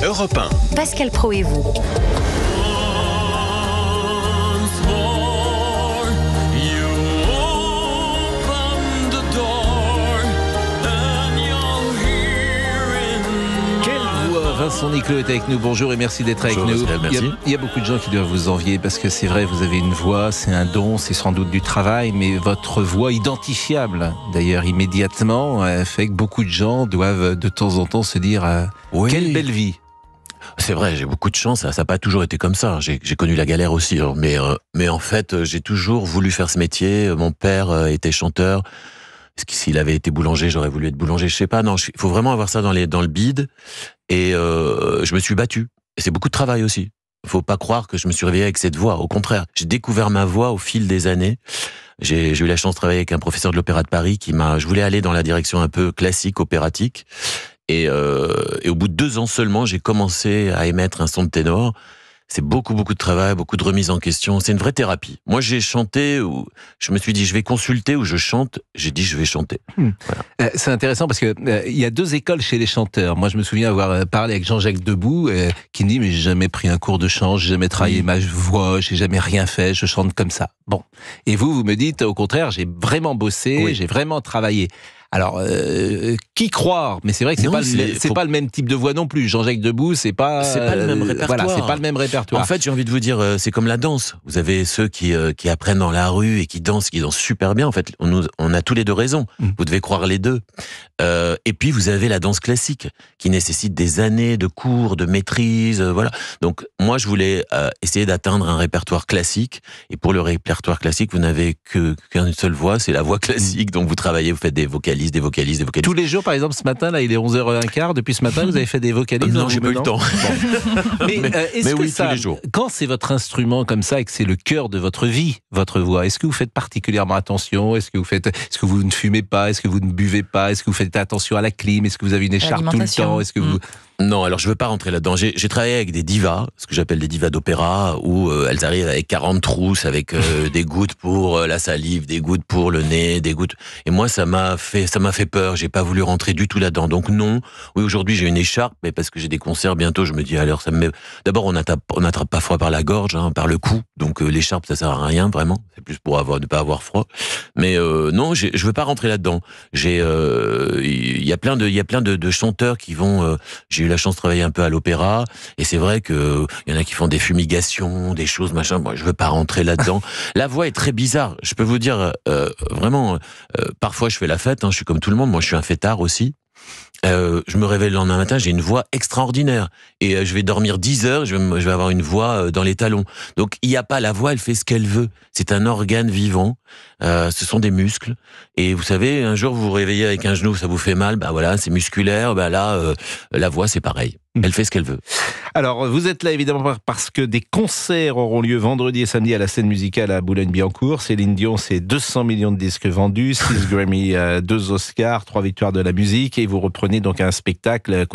Europe 1. Pascal Praud et vous. Vincent Niclot est avec nous, bonjour et merci d'être avec nous. Il y a beaucoup de gens qui doivent vous envier parce que c'est vrai, vous avez une voix, c'est un don, c'est sans doute du travail, mais votre voix identifiable, d'ailleurs immédiatement, fait que beaucoup de gens doivent de temps en temps se dire quelle belle vie. C'est vrai, j'ai beaucoup de chance, ça n'a pas toujours été comme ça, j'ai connu la galère aussi, mais en fait j'ai toujours voulu faire ce métier, mon père était chanteur. S'il avait été boulanger, j'aurais voulu être boulanger, je sais pas. Non, il faut vraiment avoir ça dans le bide. Et je me suis battu. Et c'est beaucoup de travail aussi. Il faut pas croire que je me suis réveillé avec cette voix. Au contraire, j'ai découvert ma voix au fil des années. J'ai eu la chance de travailler avec un professeur de l'Opéra de Paris je voulais aller dans la direction un peu classique, opératique. Et au bout de 2 ans seulement, j'ai commencé à émettre un son de ténor. C'est beaucoup de travail, beaucoup de remise en question. C'est une vraie thérapie. Moi, j'ai chanté, où je me suis dit, je vais consulter, ou je chante. J'ai dit, je vais chanter. Voilà. C'est intéressant parce que il y a 2 écoles chez les chanteurs. Moi, je me souviens avoir parlé avec Jean-Jacques Debout, qui me dit, mais j'ai jamais pris un cours de chant, j'ai jamais travaillé ma voix, j'ai jamais rien fait, je chante comme ça. Bon. Et vous me dites, au contraire, j'ai vraiment bossé, j'ai vraiment travaillé. Alors, qui croire? Mais c'est vrai que c'est pas le même type de voix non plus. Jean-Jacques Debout, c'est pas le même répertoire. Voilà, c'est pas le même répertoire. En fait, j'ai envie de vous dire, c'est comme la danse. Vous avez ceux qui apprennent dans la rue et qui dansent super bien. En fait, on a tous les 2 raisons. Vous devez croire les 2. Et puis, vous avez la danse classique, qui nécessite des années de cours, de maîtrise, voilà. Donc, moi, je voulais essayer d'atteindre un répertoire classique. Et pour le répertoire classique, vous n'avez qu'une seule voix, c'est la voix classique. Donc, vous travaillez, vous faites des vocalises. Tous les jours, par exemple, ce matin, là, il est 11h15. Depuis ce matin, vous avez fait des vocalises? Non, j'ai pas eu le temps. Bon. Mais oui, tous les jours. Quand c'est votre instrument comme ça et que c'est le cœur de votre vie, votre voix, est-ce que vous faites particulièrement attention? Est-ce que vous ne fumez pas? Est-ce que vous ne buvez pas? Est-ce que vous faites attention à la clim? Est-ce que vous avez une écharpe tout le temps? Est-ce que vous... Non, alors je veux pas rentrer là-dedans. J'ai travaillé avec des divas, ce que j'appelle des divas d'opéra, où elles arrivent avec 40 trousses, avec des gouttes pour la salive, des gouttes pour le nez, des gouttes. Et moi, ça m'a fait peur. J'ai pas voulu rentrer du tout là-dedans. Donc non. Oui, aujourd'hui j'ai une écharpe, mais parce que j'ai des concerts bientôt, je me dis alors ça me met. D'abord, on n'attrape pas froid par la gorge, par le cou. Donc l'écharpe, ça sert à rien vraiment. C'est plus pour ne pas avoir froid. Mais non, je veux pas rentrer là-dedans. Il y a plein de chanteurs qui vont. J'ai eu la chance de travailler un peu à l'opéra, et c'est vrai que il y en a qui font des fumigations, des choses machin. Moi, je veux pas rentrer là-dedans. La voix est très bizarre. Je peux vous dire vraiment. Parfois, je fais la fête. Je suis comme tout le monde. Moi, je suis un fêtard aussi. Je me réveille le lendemain matin, j'ai une voix extraordinaire. Et je vais dormir 10 heures, je vais avoir une voix dans les talons. Donc, il n'y a pas la voix, elle fait ce qu'elle veut. C'est un organe vivant. Ce sont des muscles. Et vous savez, un jour, vous vous réveillez avec un genou, ça vous fait mal. Voilà, c'est musculaire. Là, la voix, c'est pareil. Elle fait ce qu'elle veut. Alors, vous êtes là évidemment parce que des concerts auront lieu vendredi et samedi à la scène musicale à Boulogne-Billancourt. Céline Dion, c'est 200 millions de disques vendus, 6 Grammy, 2 Oscars, 3 victoires de la musique. Et vous reprenez donc un spectacle,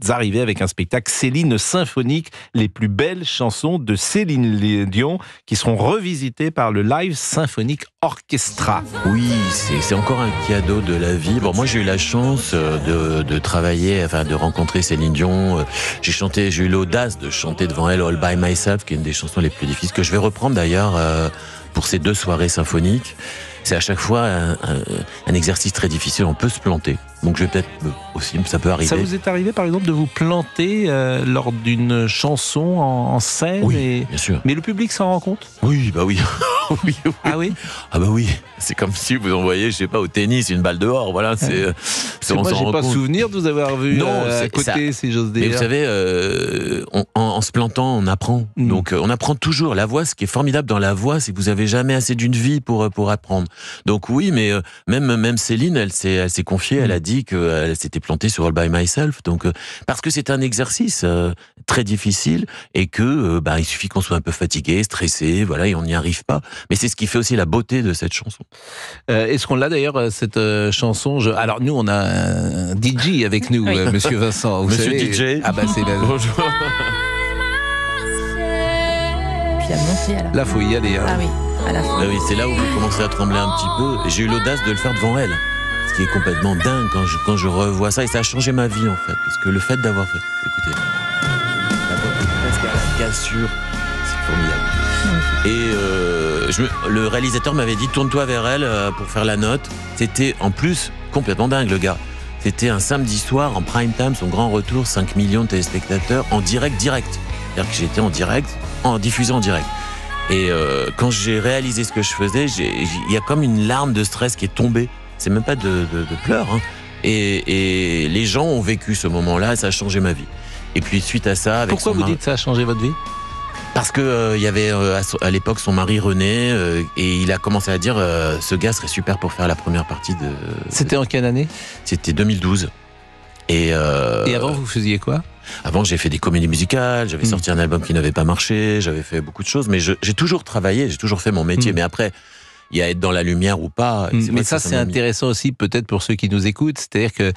vous arrivez avec un spectacle Céline symphonique, les plus belles chansons de Céline Dion qui seront revisitées par le Live Symphonic Orchestra. Oui, c'est encore un cadeau de la vie. Bon, moi j'ai eu la chance de travailler, de rencontrer Céline Dion. J'ai eu l'audace de chanter devant elle All By Myself, qui est une des chansons les plus difficiles, que je vais reprendre d'ailleurs pour ces 2 soirées symphoniques. C'est à chaque fois un exercice très difficile, on peut se planter. Donc je vais peut-être aussi, ça peut arriver. Ça vous est arrivé par exemple de vous planter lors d'une chanson en scène? Oui, bien sûr. Mais le public s'en rend compte? Oui, oui. Oui. Ah oui? Ah bah oui, c'est comme si vous envoyez, je sais pas, au tennis, une balle dehors, voilà. Moi j'ai pas souvenir de vous avoir vu à côté, si j'ose dire. Mais vous savez, en se plantant, on apprend. Donc on apprend toujours. La voix, ce qui est formidable dans la voix, c'est que vous avez jamais assez d'une vie pour apprendre. Donc oui, mais même Céline, elle s'est confiée, elle a dit qu'elle s'était plantée sur All By Myself. Donc parce que c'est un exercice très difficile et que il suffit qu'on soit un peu fatigué, stressé, voilà, et on n'y arrive pas. Mais c'est ce qui fait aussi la beauté de cette chanson. Est-ce qu'on l'a d'ailleurs, cette chanson Alors nous, on a un DJ avec nous, oui. Monsieur Vincent. Vous savez, DJ. Ah bah c'est la... Bonjour. Puis la montée à la fin. Là, faut y aller. Ah oui, à la fin. Oui, c'est là où vous commencez à trembler un petit peu. Et j'ai eu l'audace de le faire devant elle. Ce qui est complètement dingue quand je revois ça. Et ça a changé ma vie, en fait. Parce que le fait d'avoir fait... Écoutez... cassure. C'est formidable. Et le réalisateur m'avait dit tourne-toi vers elle pour faire la note. C'était en plus complètement dingue le gars. C'était un samedi soir en prime time, son grand retour, 5 millions de téléspectateurs en direct. C'est-à-dire que j'étais en direct, diffusé en direct. Et quand j'ai réalisé ce que je faisais, il y a comme une larme de stress qui est tombée. C'est même pas de pleurs. Hein. Et les gens ont vécu ce moment-là et ça a changé ma vie. Et puis suite à ça... Avec Pourquoi vous dites que ça a changé votre vie ? Parce que il y avait à l'époque son mari René et il a commencé à dire ce gars serait super pour faire la première partie de... C'était en quelle année ? C'était 2012. Et avant vous faisiez quoi ? Avant j'ai fait des comédies musicales, j'avais sorti un album qui n'avait pas marché, j'avais fait beaucoup de choses, mais j'ai toujours travaillé, j'ai toujours fait mon métier. Mais après, il y a être dans la lumière ou pas. Mais ça c'est intéressant aussi peut-être pour ceux qui nous écoutent, c'est-à-dire que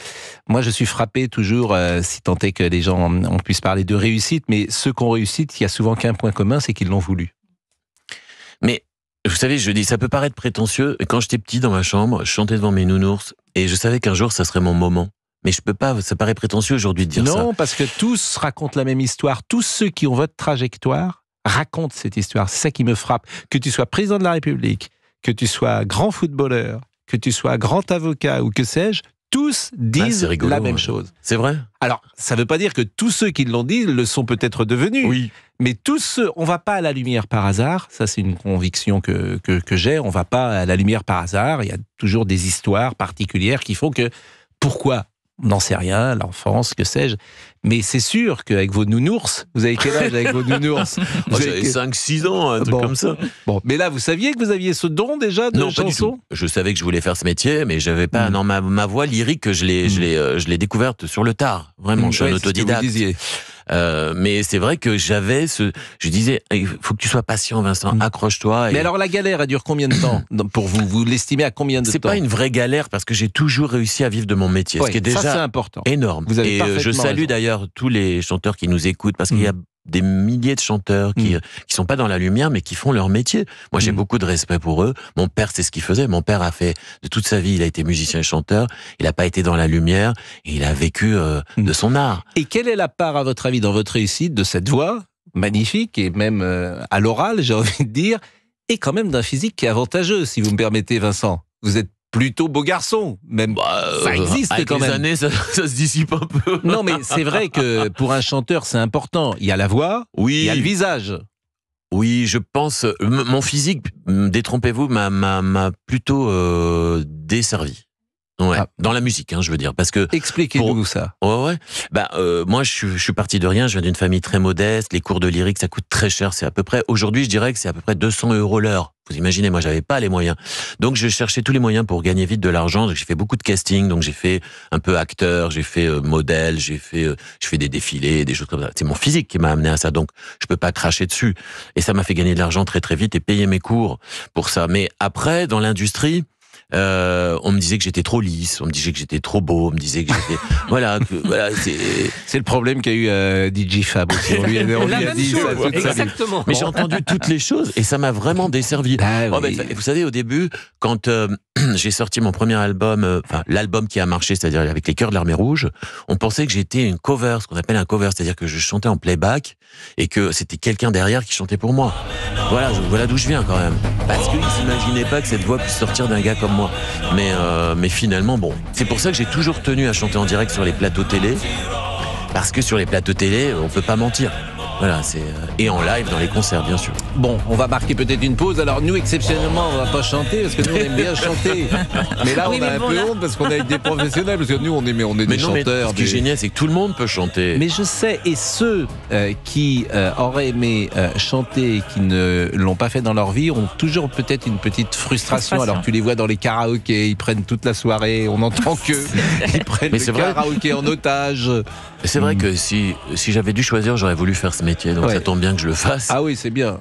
moi je suis frappé toujours, si tant est que les gens on puisse parler de réussite, mais ceux qui ont réussi, il y a souvent qu'un point commun, c'est qu'ils l'ont voulu. Mais vous savez, je dis, ça peut paraître prétentieux, mais quand j'étais petit dans ma chambre, je chantais devant mes nounours et je savais qu'un jour ça serait mon moment. Mais je peux pas, ça paraît prétentieux aujourd'hui de dire ça. Non, parce que tous racontent la même histoire. Tous ceux qui ont votre trajectoire racontent cette histoire. C'est ça qui me frappe. Que tu sois président de la République, que tu sois grand footballeur, que tu sois grand avocat ou que sais-je, tous disent la même chose. C'est vrai ? Alors, ça ne veut pas dire que tous ceux qui l'ont dit le sont peut-être devenus. Oui. Mais tous ceux, on ne va pas à la lumière par hasard. Ça, c'est une conviction que j'ai. On ne va pas à la lumière par hasard. Il y a toujours des histoires particulières qui font que... Pourquoi ? On n'en sait rien, l'enfance, que sais-je. Mais c'est sûr qu'avec vos nounours, vous avez quel âge avec vos nounours ? J'avais 5-6 ans, un truc comme ça. Bon, mais là, vous saviez que vous aviez ce don déjà de chanson ? Pas du tout. Je savais que je voulais faire ce métier, mais j'avais pas dans ma voix lyrique, je l'ai découverte sur le tard. Vraiment, je suis un autodidacte. Mais c'est vrai que je disais, il faut que tu sois patient, Vincent, accroche-toi. Mais alors la galère, elle dure combien de temps pour vous ? Vous l'estimez à combien de temps ? C'est pas une vraie galère parce que j'ai toujours réussi à vivre de mon métier, ce qui est déjà ça, c'est important. Énorme. Vous avez je salue raison. D'ailleurs tous les chanteurs qui nous écoutent parce qu'il y a des milliers de chanteurs qui sont pas dans la lumière mais qui font leur métier. Moi j'ai beaucoup de respect pour eux. Mon père c'est ce qu'il faisait. Mon père a fait de toute sa vie, il a été musicien et chanteur. Il a pas été dans la lumière et il a vécu de son art. Et quelle est la part à votre avis dans votre réussite de cette voix magnifique et même à l'oral, j'ai envie de dire, et quand même d'un physique qui est avantageux, si vous me permettez, Vincent. Vous êtes plutôt beau garçon, même ça existe avec quand même. Avec les années, ça se dissipe un peu. Non, mais c'est vrai que pour un chanteur, c'est important. Il y a la voix, il y a le visage. Oui, je pense. Mon physique, détrompez-vous, m'a plutôt desservi. Ouais, dans la musique, je veux dire, parce que... Expliquez-nous ça. Ouais. Moi, je suis parti de rien, je viens d'une famille très modeste, les cours de lyrique, ça coûte très cher, c'est à peu près, aujourd'hui, je dirais que c'est à peu près 200 € l'heure. Vous imaginez, moi, j'avais pas les moyens. Donc, je cherchais tous les moyens pour gagner vite de l'argent, donc j'ai fait beaucoup de casting, donc j'ai fait un peu acteur, j'ai fait modèle, je fais des défilés, des choses comme ça. C'est mon physique qui m'a amené à ça, donc je peux pas cracher dessus. Et ça m'a fait gagner de l'argent très très vite et payer mes cours pour ça. Mais après, dans l'industrie, on me disait que j'étais trop lisse, on me disait que j'étais trop beau, on me disait que j'étais... voilà, c'est le problème qu'a eu DJ Fab aussi. On lui a dit ça toute sa vie. Exactement. Mais j'ai entendu toutes les choses et ça m'a vraiment desservi. Vous savez, au début, quand j'ai sorti mon premier album, l'album qui a marché, c'est-à-dire avec les Chœurs de l'Armée Rouge, on pensait que j'étais une cover, ce qu'on appelle un cover, c'est-à-dire que je chantais en playback et que c'était quelqu'un derrière qui chantait pour moi. Voilà d'où je viens quand même. Parce qu'ils s'imaginaient pas que cette voix puisse sortir d'un gars comme moi. Mais finalement, bon, c'est pour ça que j'ai toujours tenu à chanter en direct sur les plateaux télé, parce que sur les plateaux télé, on peut pas mentir. Voilà, et en live dans les concerts, bien sûr. Bon, on va marquer peut-être une pause. Alors nous, exceptionnellement, on va pas chanter parce que nous, on aime bien chanter. Mais là, on a un peu honte parce qu'on est avec des professionnels, parce que nous, on est des chanteurs. Ce qui est génial, c'est que tout le monde peut chanter. Mais je sais, et ceux qui auraient aimé chanter et qui ne l'ont pas fait dans leur vie ont toujours peut-être une petite frustration. Alors tu les vois dans les karaokés, ils prennent toute la soirée, on n'entend qu'eux. Ils prennent le karaoké en otage. C'est vrai que si j'avais dû choisir, j'aurais voulu faire ce métier, donc ça tombe bien que je le fasse. Ah oui, c'est bien.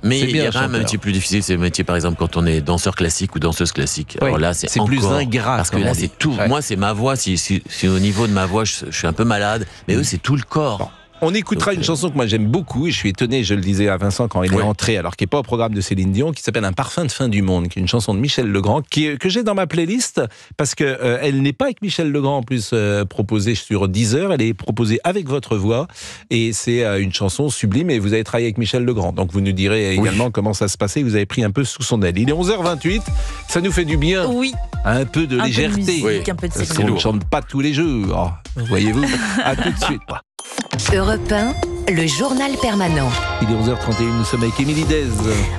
Mais il y a un métier plus difficile, c'est le métier par exemple quand on est danseur classique ou danseuse classique. Alors là, c'est plus ingrat. Parce que là, c'est tout. Moi, c'est ma voix. Si au niveau de ma voix, je suis un peu malade, mais eux, c'est tout le corps. On écoutera une chanson que moi j'aime beaucoup et je suis étonné, je le disais à Vincent quand il est entré, alors qu'il n'est pas au programme de Céline Dion, qui s'appelle Un parfum de fin du monde, qui est une chanson de Michel Legrand, que j'ai dans ma playlist parce que elle n'est pas avec Michel Legrand en plus proposée sur Deezer, elle est proposée avec votre voix et c'est une chanson sublime et vous avez travaillé avec Michel Legrand, donc vous nous direz également comment ça se passait, vous avez pris un peu sous son aile. Il est 11h28, ça nous fait du bien, un peu de légèreté, peu de musique, un peu de parce Céline. qu'on ne chante pas tous les jours, voyez-vous. À tout de suite. Europe 1, le journal permanent. Il est 11h31, nous sommes avec Émilie Dez.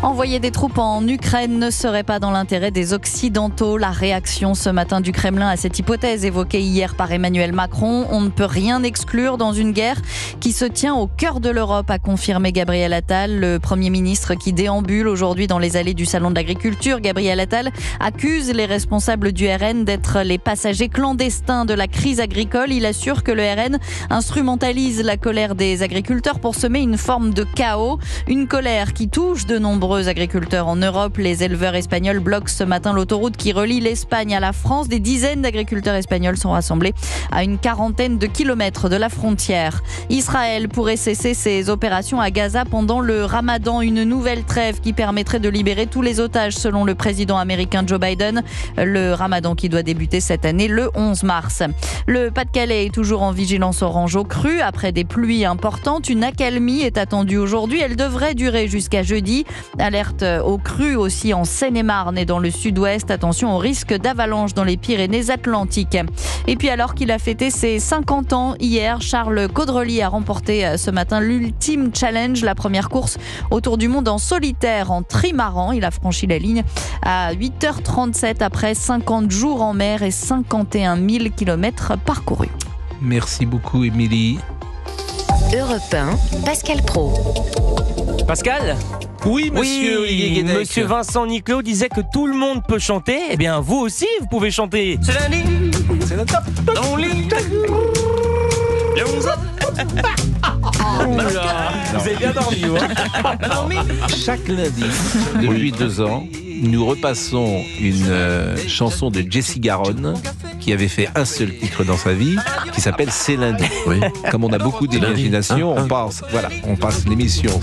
Envoyer des troupes en Ukraine ne serait pas dans l'intérêt des Occidentaux. La réaction ce matin du Kremlin à cette hypothèse évoquée hier par Emmanuel Macron. On ne peut rien exclure dans une guerre qui se tient au cœur de l'Europe, a confirmé Gabriel Attal, le Premier ministre qui déambule aujourd'hui dans les allées du Salon de l'Agriculture. Gabriel Attal accuse les responsables du RN d'être les passagers clandestins de la crise agricole. Il assure que le RN instrumentalise la colère des agriculteurs pour semer une forme de chaos. Une colère qui touche de nombreux agriculteurs en Europe. Les éleveurs espagnols bloquent ce matin l'autoroute qui relie l'Espagne à la France. Des dizaines d'agriculteurs espagnols sont rassemblés à une quarantaine de kilomètres de la frontière. Israël pourrait cesser ses opérations à Gaza pendant le Ramadan. Une nouvelle trêve qui permettrait de libérer tous les otages selon le président américain Joe Biden. Le Ramadan qui doit débuter cette année le 11 mars. Le Pas-de-Calais est toujours en vigilance orange aux crues. Après des pluies importantes, une accalmie est attendue aujourd'hui. Elle devrait durer jusqu'à jeudi. Alerte aux crues aussi en Seine-et-Marne et dans le sud-ouest. Attention au risque d'avalanche dans les Pyrénées-Atlantiques. Et puis alors qu'il a fêté ses 50 ans hier, Charles Caudrelier a remporté ce matin l'Ultime Challenge, la première course autour du monde en solitaire, en trimaran. Il a franchi la ligne à 8h37 après 50 jours en mer et 51 000 km parcourus. Merci beaucoup, Émilie. Europe 1, Pascal Praud. Pascal ? Oui, monsieur Olivier Guédec. Monsieur Vincent Niclot disait que tout le monde peut chanter. Eh bien, vous aussi, vous pouvez chanter. C'est lundi. C'est la top. Dans les vous avez bien dormi, Chaque lundi, depuis 2 ans, nous repassons une chanson de Jessie Garonne qui avait fait un seul titre dans sa vie, qui s'appelle C'est lundi. Oui. Comme on a beaucoup d'imagination, on passe l'émission,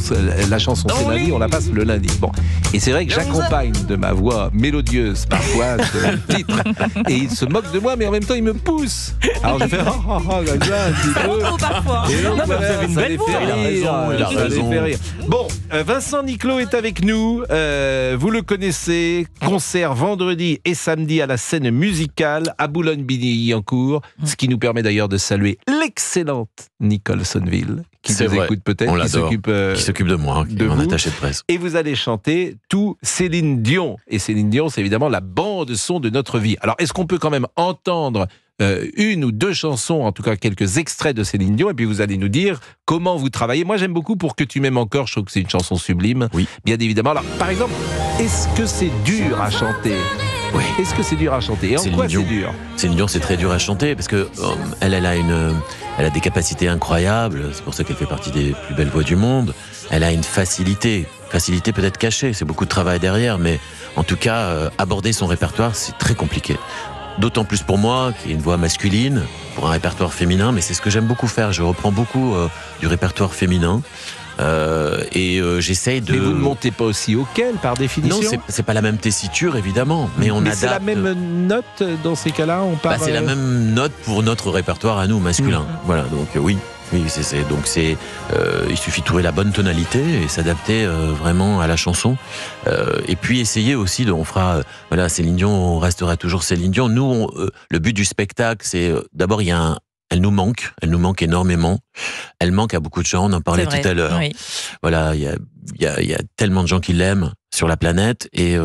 la chanson C'est lundi, on la passe le lundi. Bon. Et c'est vrai que j'accompagne de ma voix mélodieuse parfois ce titre, et il se moque de moi, mais en même temps il me pousse. Alors je fais comme ça un petit peu. Parfois. Et donc, Non, mais vous avez une ça belle les voix. fait Il a rire, raison, il a ça les raison. fait rire. Bon, Vincent Niclot est avec nous. Vous le connaissez. Concert vendredi et samedi à la scène musicale à Boulogne-Billancourt. Ce qui nous permet d'ailleurs de saluer l'excellente Nicole Sonneville, qui C'est nous vrai. écoute peut-être, On qui l'adore. s'occupe de moi, qui de est mon vous. attaché de presse. et vous allez chanter tout Céline Dion. Et Céline Dion, c'est évidemment la bande son de notre vie. Alors, est-ce qu'on peut quand même entendre une ou deux chansons, en tout cas quelques extraits de Céline Dion, et puis vous allez nous dire comment vous travaillez. Moi, j'aime beaucoup Pour que tu m'aimes encore, je trouve que c'est une chanson sublime, Oui. bien évidemment. Alors, par exemple, est-ce que c'est dur à chanter ? Oui. Est-ce que c'est dur à chanter ? Et en Céline quoi c'est Dion. dur ? Céline Dion, c'est très dur à chanter parce que elle a des capacités incroyables. C'est pour ça qu'elle fait partie des plus belles voix du monde. Elle a une facilité peut-être cachée. C'est beaucoup de travail derrière, mais en tout cas, aborder son répertoire, c'est très compliqué. D'autant plus pour moi, qui ai une voix masculine, pour un répertoire féminin, mais c'est ce que j'aime beaucoup faire. Je reprends beaucoup du répertoire féminin. J'essaye de... Mais vous ne montez pas aussi auquel, par définition ? Non, c'est pas la même tessiture, évidemment, mais on Mais adapte... c'est la même note dans ces cas-là, on parle... c'est la même note pour notre répertoire à nous, masculin. Voilà, donc oui, il suffit de trouver la bonne tonalité et s'adapter vraiment à la chanson. Et puis essayer aussi, Céline Dion, on restera toujours Céline Dion. Nous, le but du spectacle, c'est d'abord, elle nous manque énormément. Elle manque à beaucoup de gens, on en parlait tout à l'heure. Oui. Voilà, il y a tellement de gens qui l'aiment sur la planète et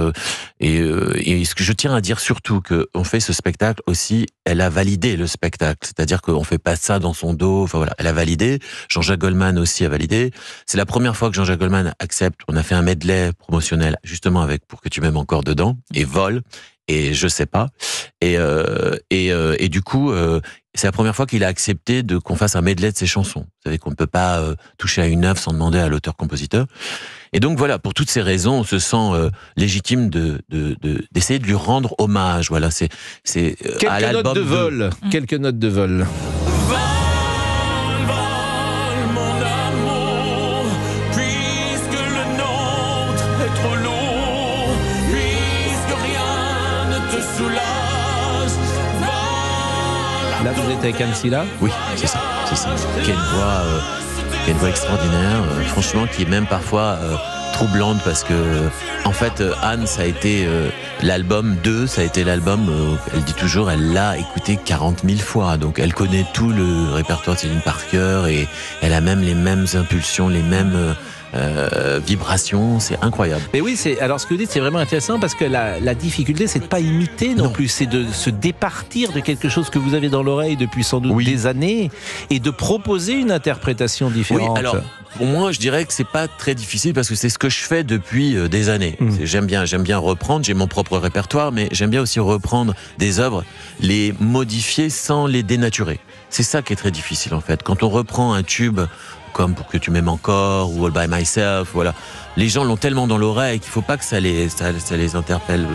ce que je tiens à dire surtout qu'on fait ce spectacle aussi, elle a validé le spectacle, c'est-à-dire qu'on fait pas ça dans son dos, enfin voilà, elle a validé, Jean-Jacques Goldman aussi a validé, c'est la première fois que Jean-Jacques Goldman accepte, on a fait un medley promotionnel justement avec Pour que tu m'aimes encore dedans et Vol et Je sais pas et du coup c'est la première fois qu'il a accepté qu'on fasse un medley de ses chansons. Vous savez qu'on ne peut pas toucher à une œuvre sans demander à l'auteur-compositeur. Et donc voilà, pour toutes ces raisons, on se sent légitime d'essayer de lui rendre hommage. Voilà, c'est à Quelques l'album notes de vol. Quelques notes de vol. Vol, mon Laurette avec Anne Silla. Oui, c'est ça. Qui a une voix extraordinaire, franchement, qui est même parfois troublante parce que, en fait, Anne, ça a été l'album 2, ça a été l'album, elle dit toujours, elle l'a écouté 40 000 fois, donc elle connaît tout le répertoire de Céline par cœur et elle a même les mêmes impulsions, les mêmes vibrations, c'est incroyable. Mais oui, alors ce que vous dites, c'est vraiment intéressant parce que la difficulté, c'est de pas imiter non plus, c'est de se départir de quelque chose que vous avez dans l'oreille depuis sans doute des années et de proposer une interprétation différente. Oui, alors pour moi, je dirais que c'est pas très difficile parce que c'est ce que je fais depuis des années. J'aime bien reprendre, j'ai mon propre répertoire, mais j'aime bien aussi reprendre des œuvres, les modifier sans les dénaturer. C'est ça qui est très difficile en fait. Quand on reprend un tube comme Pour que tu m'aimes encore ou All by Myself, voilà. Les gens l'ont tellement dans l'oreille qu'il faut pas que ça les interpelle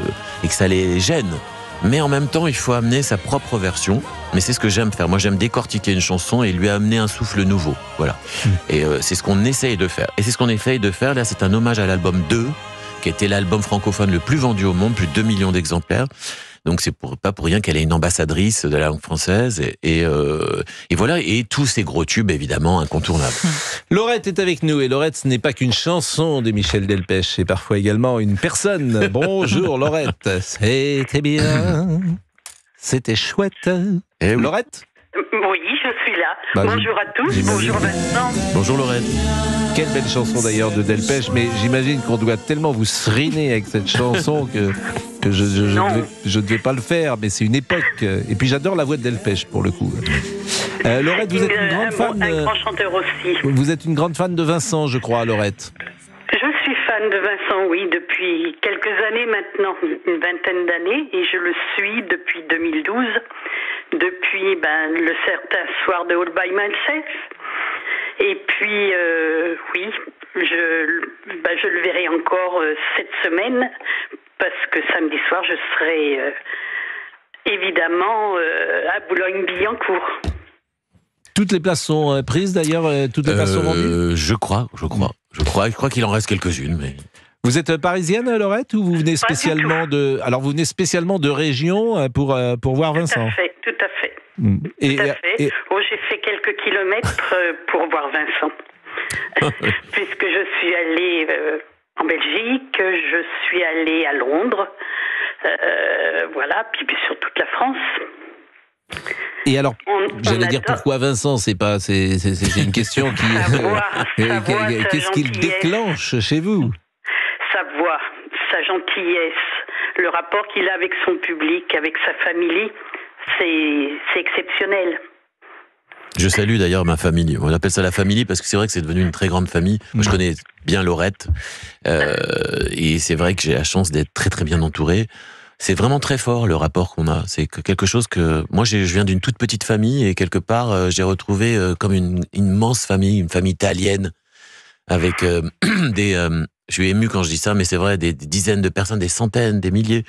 et que ça les gêne. Mais en même temps, il faut amener sa propre version. Mais c'est ce que j'aime faire. Moi, j'aime décortiquer une chanson et lui amener un souffle nouveau. Voilà. Et c'est ce qu'on essaye de faire. Et c'est ce qu'on essaye de faire. Là, c'est un hommage à l'album 2, qui était l'album francophone le plus vendu au monde, plus de 2 millions d'exemplaires. Donc c'est pas pour rien qu'elle est une ambassadrice de la langue française et voilà, et tous ces gros tubes évidemment incontournables. Laurette est avec nous et Laurette, ce n'est pas qu'une chanson de Michel Delpech, c'est parfois également une personne. Bonjour Laurette, c'était bien, c'était chouette. Oui. Laurette ? Oui, je suis là. Bonjour à tous, j'imagine. bonjour Vincent. Bonjour Laurette. Quelle belle chanson d'ailleurs de Delpech, mais j'imagine qu'on doit tellement vous seriner avec cette chanson que je ne vais pas le faire, mais c'est une époque. Et puis j'adore la voix de Delpech pour le coup. Laurette, vous êtes une grande fan. Un grand chanteur aussi. Vous êtes une grande fan de Vincent, je crois, Laurette. Je suis fan de Vincent, oui, depuis quelques années maintenant, une vingtaine d'années, et je le suis depuis 2012, depuis le certain soir de All by Myself. Et puis, oui, je le verrai encore cette semaine, parce que samedi soir, je serai évidemment à Boulogne-Billancourt. Toutes les places sont prises d'ailleurs, toutes les places sont vendues ? Je crois qu'il en reste quelques-unes, mais... Vous êtes parisienne, Laurette, ou vous venez spécialement vous venez spécialement de région pour voir Vincent ? Tout à fait. Et, Tout à fait. J'ai fait quelques kilomètres pour voir Vincent. Puisque je suis allée en Belgique, je suis allée à Londres, voilà, puis sur toute la France. Et alors, j'allais dire pourquoi Vincent, c'est une question qui... Qu'est-ce qu'il déclenche chez vous ? Sa voix, sa gentillesse, le rapport qu'il a avec son public, avec sa famille, c'est exceptionnel. Je salue d'ailleurs ma famille. On appelle ça la famille parce que c'est vrai que c'est devenu une très grande famille. Moi, je connais bien Laurette et c'est vrai que j'ai la chance d'être très très bien entouré. C'est vraiment très fort le rapport qu'on a. C'est quelque chose que moi je viens d'une toute petite famille et quelque part j'ai retrouvé comme une immense famille, une famille italienne avec je suis ému quand je dis ça, mais c'est vrai, des dizaines de personnes, des centaines, des milliers.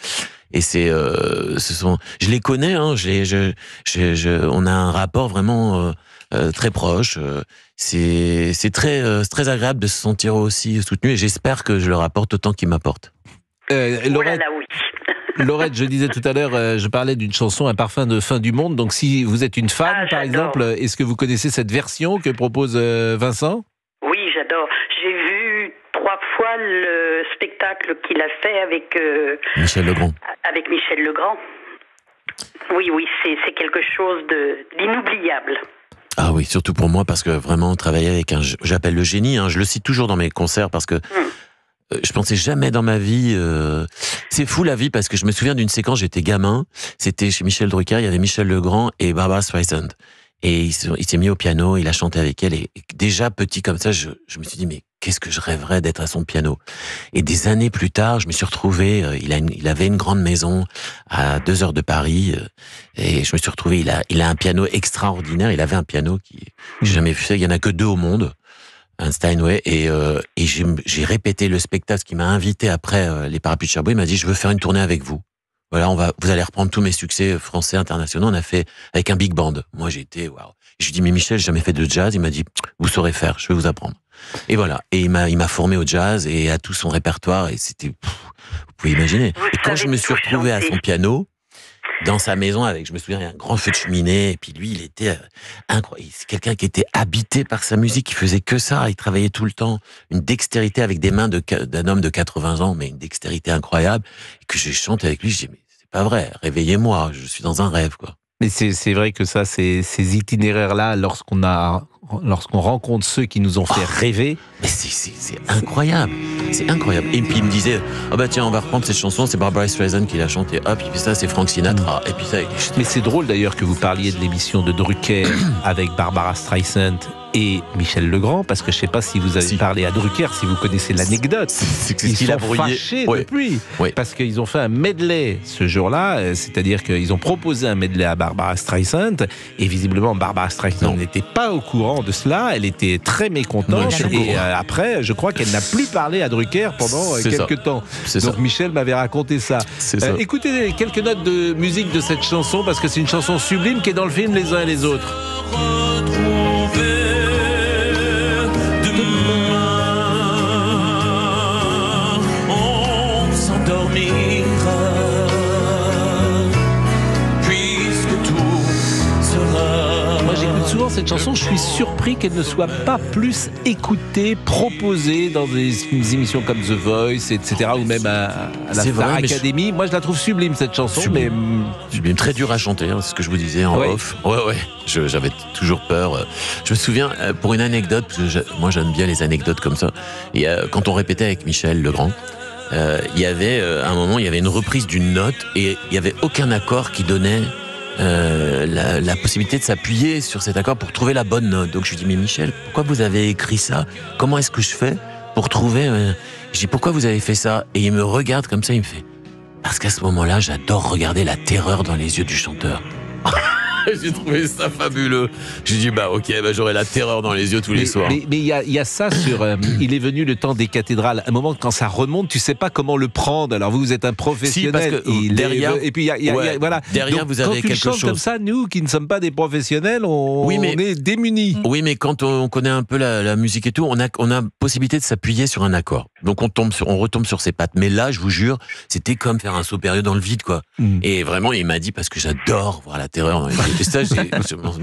Et je les connais, hein, on a un rapport vraiment très proche. C'est très agréable de se sentir aussi soutenu et j'espère que je leur apporte autant qu'ils m'apportent. Laurette, oui. Laurette, je disais tout à l'heure, je parlais d'une chanson, Un parfum de fin du monde. Donc si vous êtes une fan, par exemple, est-ce que vous connaissez cette version que propose Vincent ? Oui, j'adore. J'ai vu 3 fois le spectacle qu'il a fait avec Michel Legrand. Avec Michel Legrand. Oui, c'est quelque chose d'inoubliable. Ah oui, surtout pour moi, parce que vraiment, travailler avec j'appelle le génie, hein, je le cite toujours dans mes concerts, parce que je pensais jamais dans ma vie... c'est fou la vie, parce que je me souviens d'une séquence, j'étais gamin, c'était chez Michel Drucker, il y avait Michel Legrand et Barbra Streisand. Et il s'est mis au piano, il a chanté avec elle, et déjà petit comme ça, je me suis dit, mais qu'est-ce que je rêverais d'être à son piano. Et des années plus tard, je me suis retrouvé, il avait une grande maison à 2 heures de Paris, et je me suis retrouvé, il a un piano extraordinaire, il avait un piano j'ai jamais vu ça, il y en a que 2 au monde, un Steinway, et j'ai répété le spectacle, qui m'a invité après les Parapluies de Cherbourg, il m'a dit, je veux faire une tournée avec vous. Voilà, vous allez reprendre tous mes succès français, internationaux. On a fait avec un big band. Moi, j'ai été waouh. Je lui ai dit, mais Michel, j'ai jamais fait de jazz. Il m'a dit, vous saurez faire, je vais vous apprendre. Et voilà. Et il m'a formé au jazz et à tout son répertoire. Et c'était, vous pouvez imaginer. Et quand je me suis retrouvé à son piano, dans sa maison avec, je me souviens, un grand feu de cheminée. Et puis lui, il était incroyable. C'est quelqu'un qui était habité par sa musique. Il faisait que ça. Il travaillait tout le temps. Une dextérité avec des mains d'un homme de 80 ans, mais une dextérité incroyable. Et que je chante avec lui, je dis, mais c'est pas vrai. Réveillez-moi. Je suis dans un rêve, quoi. Mais c'est vrai que ça, ces itinéraires-là, lorsqu'on rencontre ceux qui nous ont fait rêver. Mais c'est incroyable. C'est incroyable. Et puis il me disait, tiens, on va reprendre cette chanson, c'est Barbra Streisand qui l'a chantée. Et puis ça, c'est Frank Sinatra. Et puis ça. Mais c'est drôle d'ailleurs que vous parliez de l'émission de Drucker avec Barbra Streisand et Michel Legrand, parce que je ne sais pas si vous avez parlé à Drucker, si vous connaissez l'anecdote. Ils sont fâchés depuis, parce qu'ils ont fait un medley ce jour-là, c'est-à-dire qu'ils ont proposé un medley à Barbra Streisand, et visiblement Barbra Streisand n'était pas au courant de cela, elle était très mécontente, et après, je crois qu'elle n'a plus parlé à Drucker pendant quelques temps. Donc Michel m'avait raconté ça. Écoutez quelques notes de musique de cette chanson, parce que c'est une chanson sublime qui est dans le film Les uns et les autres. Souvent cette chanson, je suis surpris qu'elle ne soit pas plus écoutée, proposée dans des émissions comme The Voice, etc., ou même à la Star Academy. Moi, je la trouve sublime, cette chanson. Sublime, très dur à chanter, c'est ce que je vous disais en off. J'avais toujours peur. Je me souviens, pour une anecdote, parce que moi j'aime bien les anecdotes comme ça, quand on répétait avec Michel Legrand, il y avait, à un moment, il y avait une reprise d'une note, et il n'y avait aucun accord qui donnait la possibilité de s'appuyer sur cet accord pour trouver la bonne note. Donc je lui dis, mais Michel, pourquoi vous avez écrit ça? Comment est-ce que je fais pour trouver Je dis, pourquoi vous avez fait ça? Et il me regarde comme ça, il me fait, parce qu'à ce moment-là, j'adore regarder la terreur dans les yeux du chanteur. J'ai trouvé ça fabuleux. J'ai dit, j'aurai la terreur dans les yeux tous les soirs. Mais il y a ça sur Il est venu le temps des cathédrales. À un moment, quand ça remonte, tu sais pas comment le prendre. Alors vous êtes un professionnel. Si, parce que derrière, et puis voilà. Derrière, donc, vous avez quelque chose. Comme ça, nous qui ne sommes pas des professionnels, on est démunis. Oui, mais quand on connaît un peu la musique et tout, on a possibilité de s'appuyer sur un accord. Donc on retombe sur ses pattes. Mais là, je vous jure, c'était comme faire un saut périlleux dans le vide, quoi. Et vraiment, il m'a dit, parce que j'adore voir la terreur dans les yeux. Et ça, je m'en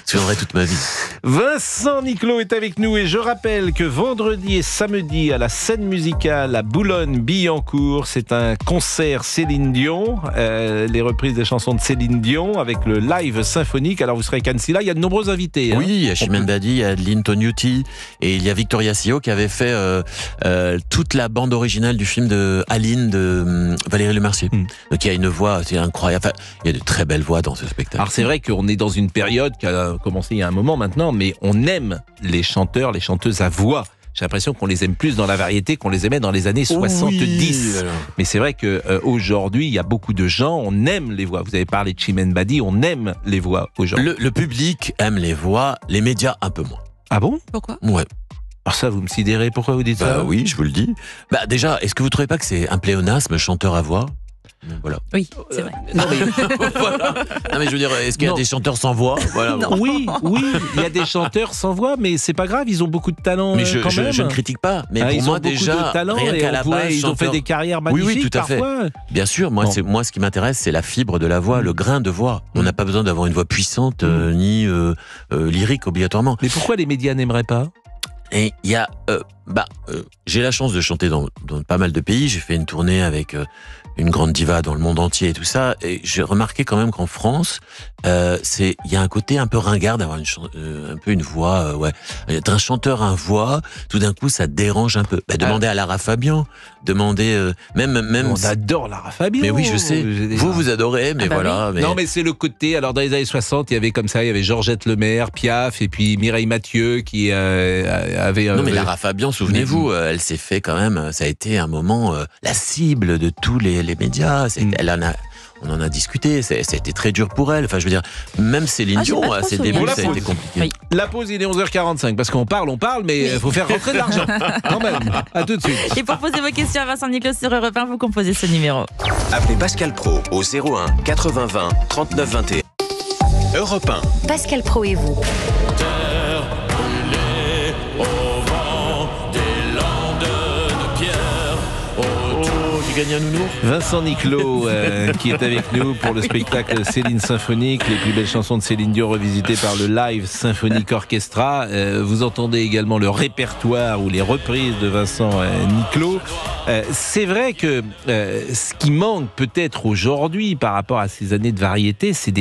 souviendrai toute ma vie. Vincent Niclot est avec nous, et je rappelle que vendredi et samedi à la scène musicale à Boulogne-Billancourt, c'est un concert Céline Dion, les reprises des chansons de Céline Dion avec le live symphonique. Alors vous serez Kansila, il y a de nombreux invités. Oui, il y a Chimène Badi, il y a Lynn Tognuti, et il y a Victoria Sio qui avait fait toute la bande originale du film de Aline de Valérie Lemercier. Donc il y a une voix, c'est incroyable. Enfin, il y a de très belles voix dans ce spectacle. Alors c'est vrai qu'on est dans une période qui a commencé il y a un moment maintenant, mais on aime les chanteurs, les chanteuses à voix. J'ai l'impression qu'on les aime plus dans la variété qu'on les aimait dans les années 70. Mais c'est vrai qu'aujourd'hui, il y a beaucoup de gens, on aime les voix. Vous avez parlé de Chimène Badi, on aime les voix aujourd'hui. Le public aime les voix, les médias un peu moins. Ah bon? Pourquoi? Ouais. Alors ça, vous me sidérez, pourquoi vous dites ça? Oui, je vous le dis. Déjà, est-ce que vous trouvez pas que c'est un pléonasme, chanteur à voix? Voilà. Oui, c'est vrai. Non mais je veux dire, est-ce qu'il y a des chanteurs sans voix? Voilà. Oui, il y a des chanteurs sans voix, mais c'est pas grave, ils ont beaucoup de talent. Mais quand même. Je ne critique pas. Mais pour ils moi ont déjà, beaucoup de talent, rien qu'à la base, ils ont fait des carrières magnifiques. Oui, tout à fait. Parfois. Bien sûr, moi, ce qui m'intéresse, c'est la fibre de la voix, le grain de voix. On n'a pas besoin d'avoir une voix puissante ni lyrique obligatoirement. Mais pourquoi les médias n'aimeraient pas? Et il y a, j'ai la chance de chanter dans pas mal de pays. J'ai fait une tournée avec une grande diva dans le monde entier et tout ça. Et j'ai remarqué quand même qu'en France, il y a un côté un peu ringard d'avoir un peu une voix, être un chanteur à voix. Tout d'un coup, ça dérange un peu. Demandez à Lara Fabian, demandez même. On adore Lara Fabian. Mais oui, je sais. Vous adorez, mais voilà. Oui. Mais... Non, mais c'est le côté. Alors dans les années 60, il y avait comme ça, il y avait Georgette Lemaire, Piaf, et puis Mireille Mathieu qui avait. Non, mais Lara Fabian, souvenez-vous, elle s'est fait quand même. Ça a été un moment la cible de tous les médias. On en a discuté, c'était très dur pour elle. Enfin, je veux dire, même Céline Dion, à ses débuts, ça a été compliqué. Oui. La pause, il est 11h45, parce qu'on parle, mais il faut faire rentrer de l'argent. Quand même. À tout de suite. Et pour poser vos questions à Vincent Niclot sur Europe 1, vous composez ce numéro. Appelez Pascal Pro au 01 80 20 39 21. Europe 1. Pascal Pro et vous. gagner un nounours. Vincent Niclot qui est avec nous pour le spectacle Céline Symphonique, les plus belles chansons de Céline Dion revisitées par le Live Symphonic Orchestra. Vous entendez également le répertoire ou les reprises de Vincent Niclot. C'est vrai que ce qui manque peut-être aujourd'hui par rapport à ces années de variété, c'est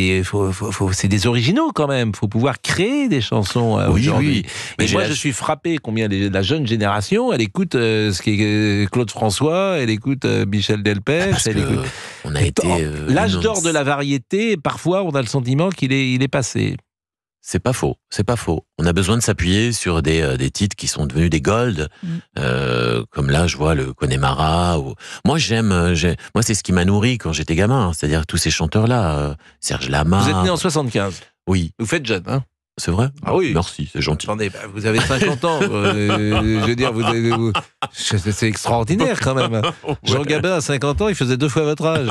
c'est des originaux quand même. Il faut pouvoir créer des chansons aujourd'hui. Mais Et moi, je suis frappé combien la jeune génération, elle écoute ce qui est Claude François, elle écoute Michel Delpech, elle écoute... On a été... L'âge d'or de la variété, parfois, on a le sentiment qu'il est passé. C'est pas faux, c'est pas faux. On a besoin de s'appuyer sur des titres qui sont devenus des gold, comme là, je vois le Connemara. Moi, moi, c'est ce qui m'a nourri quand j'étais gamin, c'est-à-dire tous ces chanteurs-là, Serge Lama. Vous êtes né en 75. Oui. Vous faites jeune, hein? C'est vrai? Ah oui. Merci, c'est gentil. Attendez, vous avez 50 ans. Je veux dire, c'est extraordinaire quand même. Jean Gabin, à 50 ans, il faisait 2 fois votre âge.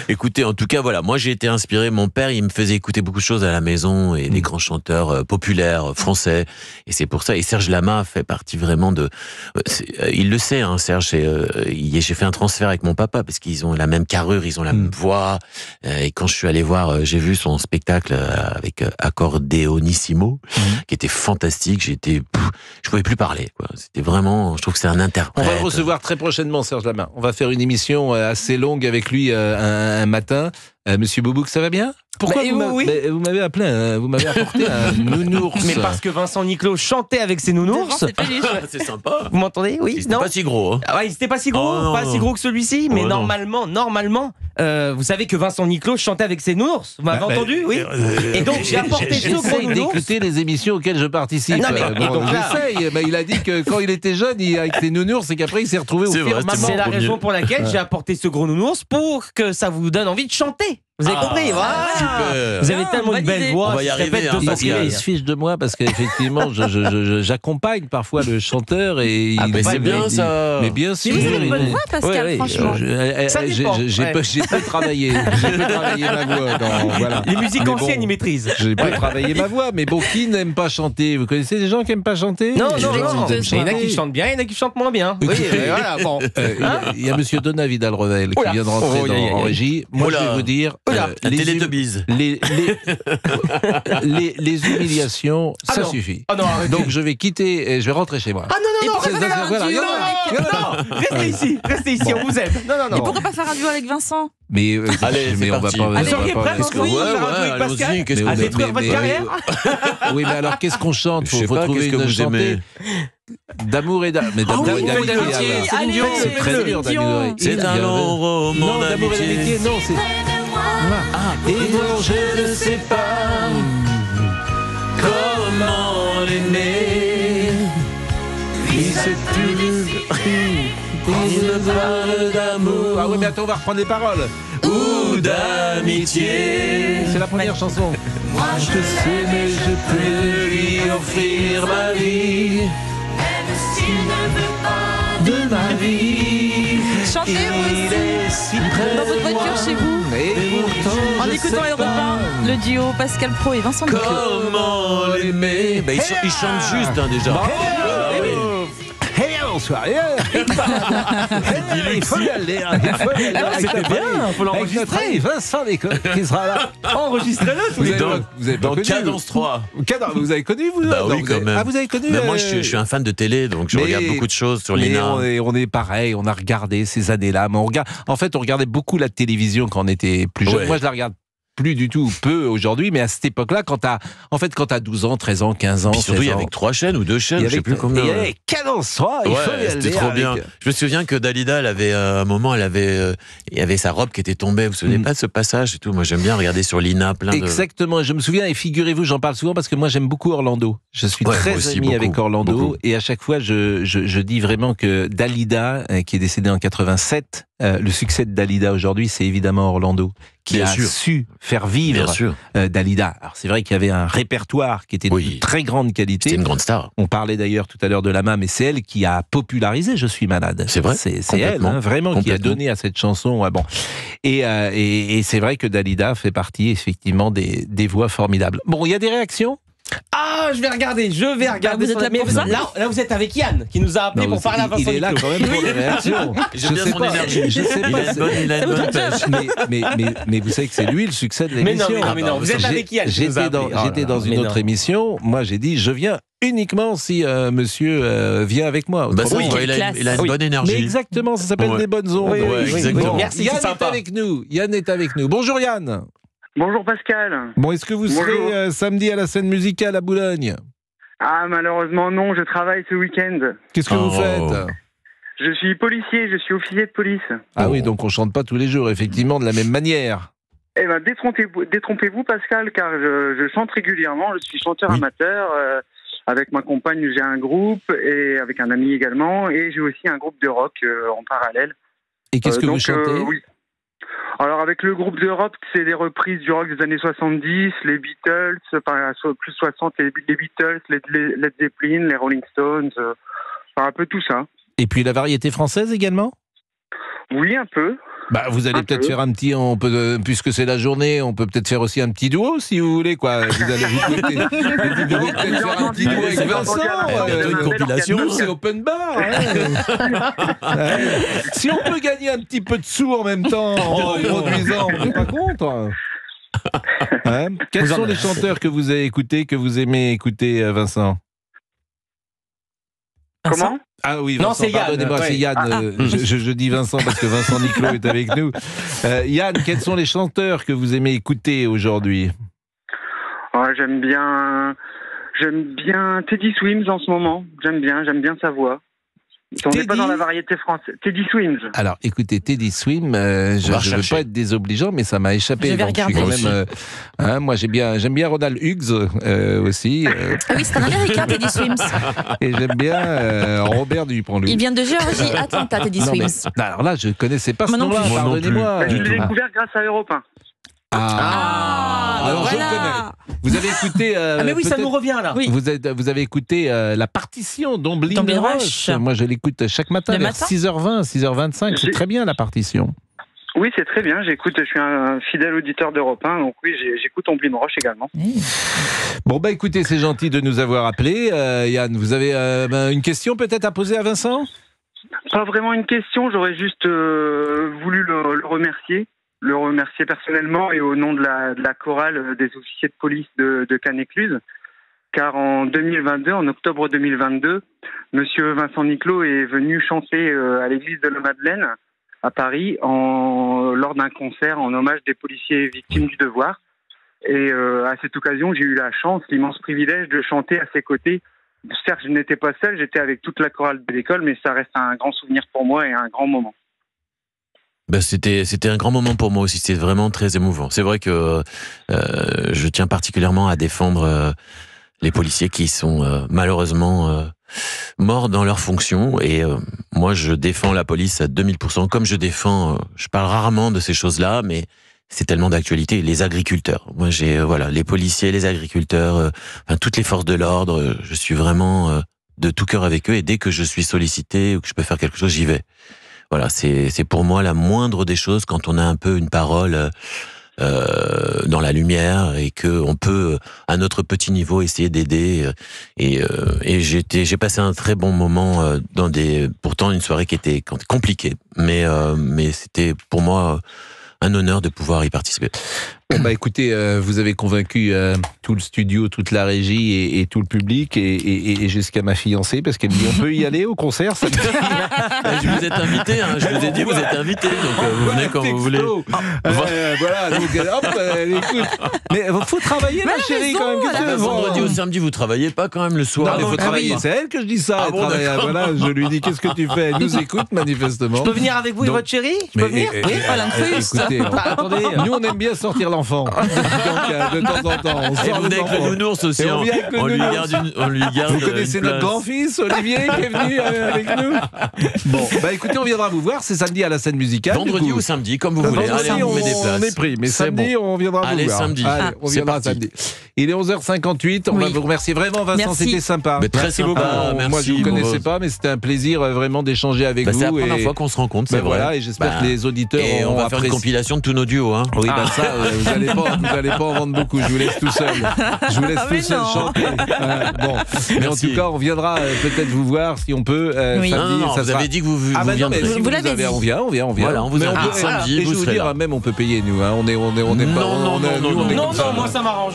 Écoutez, en tout cas, voilà, moi j'ai été inspiré. Mon père, il me faisait écouter beaucoup de choses à la maison et des grands chanteurs populaires français. Et c'est pour ça. Et Serge Lama fait partie vraiment de. Il le sait, hein, Serge. J'ai fait un transfert avec mon papa parce qu'ils ont la même carrure, ils ont la même voix. Et quand je suis allé voir, j'ai vu son spectacle avec Accordéonissimo, qui était fantastique. Je pouvais plus parler, quoi. C'était vraiment. Je trouve que c'est un interprète. On va le recevoir très prochainement, Serge Lama. On va faire une émission assez longue avec lui un matin. Monsieur Boubouk, ça va bien? Pourquoi vous m'avez appelé, vous m'avez apporté un nounours? Mais parce que Vincent Niclot chantait avec ses nounours. C'est sympa. Vous m'entendez? Oui. C'était pas si gros. Hein. Ah ouais, c'était pas si gros, si gros que celui-ci, mais normalement, vous savez que Vincent Niclot chantait avec ses nounours. Vous m'avez entendu? Oui. Et donc j'ai apporté ce gros J'essaye nounours. d'écouter les émissions auxquelles je participe. Non, mais, j'essaye. Il a dit que quand il était jeune, avec ses nounours, et qu'après il s'est retrouvé au firmament. C'est la raison pour laquelle j'ai apporté ce gros nounours, pour que ça vous donne envie de chanter. Vous avez compris? Voilà. Super. Vous avez tellement une belle voix. On va y arriver, hein, Il se fiche de moi parce qu'effectivement, j'accompagne parfois le chanteur et mais c'est bien ça. Mais bien sûr. Mais vous avez une bonne voix, Pascal, franchement. Ça dépend. J'ai peu travaillé. J'ai peu travaillé ma voix. Voilà. Les musiques Mais anciennes, ils maîtrisent. J'ai pas travaillé ma voix, mais bon, qui n'aime pas chanter? Vous connaissez des gens qui n'aiment pas chanter? Non. Ils aiment Il y en a chanter. qui chantent bien, il y en a qui chantent moins bien. Oui, voilà, bon. Il y a monsieur Donna Vidal-Revel qui vient de rentrer en régie. Moi, je vais vous dire, La Télétobies. les humiliations, ça suffit. Ah non, arrêtez. Donc je vais quitter et je vais rentrer chez moi. Ah non, restez là, voilà, restez ici, on vous aime. Et pourquoi pas faire un duo avec Vincent? Mais Allez, mais c'est on va parti. pas. Vous seriez prêt Qu'est-ce pour faire un duo avec Pascal allons-y, qu'est-ce que à vous détruire votre carrière? Oui, mais alors qu'est-ce qu'on chante? Je sais pas, trouver qu'est-ce que une vous chanter aimez? D'amour et d'amitié. d'amour et d'amitié. Céline Dion, c'est très dur d'amour. C'est un long roman Non, d'amour et d'amitié. d'amitié, non, c'est. Et non, je ne sais pas comment l'aimer. Il se il me parle d'amour. Ah oui, mais attends, on va reprendre les paroles. Ou d'amitié. C'est la première chanson. Moi je sais, mais je peux lui offrir ma vie. Même s'il ne veut pas de ma vie. Chantez vous aussi, dans votre voiture chez vous, en écoutant Europe 1, le duo Pascal Pro et Vincent Niclot. Comment l'aimer? Ils chantent juste déjà. Bonsoir. Il faut y aller. C'était bien, il faut l'enregistrer. Vincent Niclot qui sera là. Enregistrez-le tous les deux. Vous avez pas Dans connu, Cadence 3. Vous avez connu, vous? Bah oui, vous quand avez... même. Ah, vous avez connu? Mais moi, je suis un fan de télé, donc je regarde beaucoup de choses sur l'INA. On est pareil, on a regardé ces années-là. Mais on regardait beaucoup la télévision quand on était plus jeune. Ouais. Moi, je la regarde plus du tout, peu aujourd'hui, mais à cette époque-là, quand t'as 12 ans, 13 ans, 15 ans, Puis surtout, il y 16 ans, avait 3 chaînes ou 2 chaînes, je sais plus combien. Il y avait Cadence 3, il faut y aller. C'était trop bien. Je me souviens que Dalida, elle avait, à un moment, il y avait sa robe qui était tombée. Vous vous souvenez pas de ce passage et tout? Moi, j'aime bien regarder sur l'INA plein de... Exactement, je me souviens, et figurez-vous, j'en parle souvent parce que moi, j'aime beaucoup Orlando. Je suis très aussi, ami beaucoup, avec Orlando, beaucoup. et à chaque fois, je dis vraiment que Dalida, qui est décédée en 87, le succès de Dalida aujourd'hui, c'est évidemment Orlando, qui Bien a sûr. su faire vivre Dalida. Alors c'est vrai qu'il y avait un répertoire qui était de très grande qualité. C'était une grande star. On parlait d'ailleurs tout à l'heure de Lama, mais c'est elle qui a popularisé Je suis malade. C'est vrai. C'est elle, vraiment, qui a donné à cette chanson. Ouais, bon. Et c'est vrai que Dalida fait partie effectivement des voix formidables. Bon, il y a des réactions? Ah, je vais regarder. Vous êtes là pour ça ? Là, vous êtes avec Yann, qui nous a appelé pour parler à Vincent Il est là Niclot. quand même pour les réactions. J'aime bien son énergie. Je sais pas. Il a une bonne pêche. Mais vous savez que c'est lui le succès de l'émission. Mais non, vous êtes avec Yann. J'étais dans une autre émission. Moi, j'ai dit, je viens uniquement si monsieur vient avec moi. Bah, Autrement, il a une bonne énergie. mais exactement, ça s'appelle des bonnes ondes. exactement. Merci, Yann c'est est sympa. avec nous. Yann est avec nous. Bonjour Yann. Bonjour Pascal. Bon, est-ce que vous serez samedi à la scène musicale à Boulogne? Ah, malheureusement non, je travaille ce week-end. Qu'est-ce que vous faites? Je suis policier, je suis officier de police. Ah oui, donc on chante pas tous les jours, effectivement, de la même manière. Eh ben, détrompez-vous Pascal, car je chante régulièrement, je suis chanteur amateur. Avec ma compagne, j'ai un groupe, et avec un ami également, et j'ai aussi un groupe de rock en parallèle. Et qu'est-ce que vous chantez? Oui. Alors avec le groupe de rock, c'est des reprises du rock des années 70, les Beatles, plus 60, les Beatles, les Led Zeppelin, les Rolling Stones, un peu tout ça. Et puis la variété française également? Oui, un peu. Bah, vous allez peut-être faire un petit, puisque c'est la journée, on peut peut-être faire aussi un petit duo si vous voulez, quoi. Vous allez peut-être faire un petit duo avec Vincent. Une compilation. Nous, c'est open bar. Si on peut gagner un petit peu de sous en même temps en produisant, on n'est pas contre. Quels sont les chanteurs que vous avez écoutés, que vous aimez écouter, Vincent? Comment? Ah oui, Vincent, non, c'est Yann. Pardonnez-moi, c'est Yann. Je dis Vincent parce que Vincent Niclot est avec nous. Yann, quels sont les chanteurs que vous aimez écouter aujourd'hui? J'aime bien Teddy Swims en ce moment. J'aime bien sa voix. On n'est pas dans la variété française. Teddy Swims. Alors, écoutez, Teddy Swims, je ne veux pas être désobligeant, mais ça m'a échappé. Je vais regarder. Moi, j'aime bien Ronald Hughes aussi. Ah oui, c'est un Américain, Teddy Swims. Et j'aime bien Robert Dupont-Loup. Il vient de Géorgie, Atlanta, Teddy Swims. Alors là, je ne connaissais pas ce Moi non nom-là, plus. pardonnez-moi. Je l'ai découvert grâce à Europe 1. Alors, je le connais. Vous avez écouté... mais oui, ça nous revient là. Oui. Vous avez écouté la partition d'Omblin D'Omblin Roche. Roche. Moi, je l'écoute chaque matin Le vers matin 6h20, 6h25. C'est très bien, la partition. Oui, c'est très bien. Je suis un fidèle auditeur d'Europe 1, donc oui, j'écoute Omblin Roche également. Bon, bah écoutez, c'est gentil de nous avoir appelés. Yann, vous avez une question peut-être à poser à Vincent? Pas vraiment une question, j'aurais juste voulu le remercier. Le remercier personnellement et au nom de la chorale des officiers de police de Cannes-Écluse. Car en 2022, en octobre 2022, monsieur Vincent Niclot est venu chanter à l'église de la Madeleine à Paris lors d'un concert en hommage des policiers victimes du devoir. Et à cette occasion, j'ai eu la chance, l'immense privilège de chanter à ses côtés. Certes, je n'étais pas seul, j'étais avec toute la chorale de l'école, mais ça reste un grand souvenir pour moi et un grand moment. Ben c'était un grand moment pour moi aussi, c'était vraiment très émouvant. C'est vrai que je tiens particulièrement à défendre les policiers qui sont malheureusement morts dans leur fonction, et moi je défends la police à 2000%, comme je parle rarement de ces choses-là, mais c'est tellement d'actualité. Les agriculteurs, moi les policiers, les agriculteurs, toutes les forces de l'ordre, je suis vraiment de tout cœur avec eux, et dès que je suis sollicité ou que je peux faire quelque chose, j'y vais. Voilà, c'est pour moi la moindre des choses quand on a un peu une parole dans la lumière et que on peut à notre petit niveau essayer d'aider. Et j'ai passé un très bon moment pourtant une soirée qui était compliquée, mais c'était pour moi un honneur de pouvoir y participer. Bon, bah écoutez, vous avez convaincu tout le studio, toute la régie et tout le public et jusqu'à ma fiancée, parce qu'elle me dit on peut y aller au concert ça Je vous ai invité, je vous ai dit vous êtes invité, donc vous venez quand vous voulez. Voilà, donc hop, écoute. Mais il faut travailler, ma chérie, quand même. Vendredi au samedi, vous travaillez pas quand même le soir? Non, mais il faut travailler, c'est elle que je dis ça. Voilà, je lui dis qu'est-ce que tu fais? Elle nous écoute manifestement. Je peux venir avec vous et votre chérie? Je peux venir? Oui, Alain Feuilles. Écoutez, attendez. Nous on aime bien sortir l'enfant. Donc de temps en temps, on sort avec le nounours aussi. On lui garde. Vous connaissez notre grand-fils Olivier qui est venu avec nous? Bon, bah écoutez, on viendra vous voir. C'est samedi à la scène musicale. Vendredi ou samedi, comme vous voulez. Allez, on met des places. On est pris, mais samedi, on viendra vous voir. Allez, samedi. On viendra samedi. Il est 11h58. On va vous remercier vraiment, Vincent. C'était sympa. Merci beaucoup. Moi, je ne vous connaissais pas, mais c'était un plaisir vraiment d'échanger avec vous. C'est la première fois qu'on se rencontre, c'est vrai. Voilà, et j'espère que les auditeurs on va faire une compilation de tous nos duos. Oui, ça, vous allez pas en vendre beaucoup. Je vous laisse tout seul. Je vous laisse tout seul chanter. Bon, mais en tout cas, on viendra peut-être vous voir si on peut. Oui. Samedi, non, vous avez dit que vous viendrez. Si Vous l'avez dit. On vient. Voilà, on vous invite samedi. Et je vous dis, même on peut payer nous. On est pas. Non, moi ça m'arrange.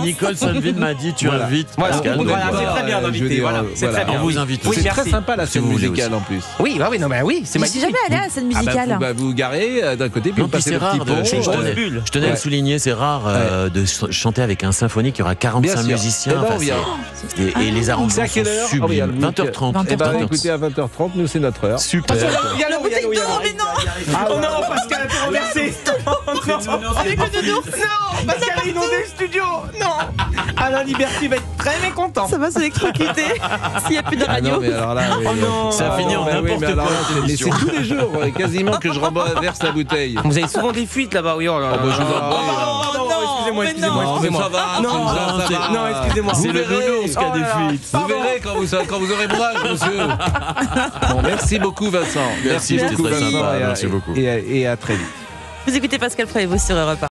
Nicole Sonneville m'a dit tu invites Pascal. Voilà, c'est très bien d'inviter. C'est très bien. On vous invite. C'est très sympa la scène musicale en plus. Oui, c'est Je suis jamais allée à la scène musicale. Vous vous garez d'un côté, puis vous passez le petit pont. Je tenais à le souligner, c'est rare de chanter avec un symphonique. Il y aura 45 musiciens. Et les arrangements sont sublimes. 20h30. Écoutez, à 20h30, nous c'est notre heure. Super. Le bouteille d'eau, mais non. Oh non, Pascal a tout renversé. Avec le nounours. Non, Pascal a inondé le studio. Non. Alain Liberty va être très mécontent. Ça va s'électrocuter s'il n'y a plus de radio. Non, mais alors là, Ça finit en n'importe quoi. Mais c'est tous les jours, quasiment, que je renverse la bouteille. Vous avez souvent des fuites là-bas, oui. Oh là là. Excusez-moi. Ça va. Non, excusez-moi. C'est le nounours qui a des fuites. Vous verrez quand vous aurez mon âge, monsieur. Bon, merci beaucoup, Vincent. Merci beaucoup, Vincent. Et à très vite. Vous écoutez Pascal Prévost sur Europe 1.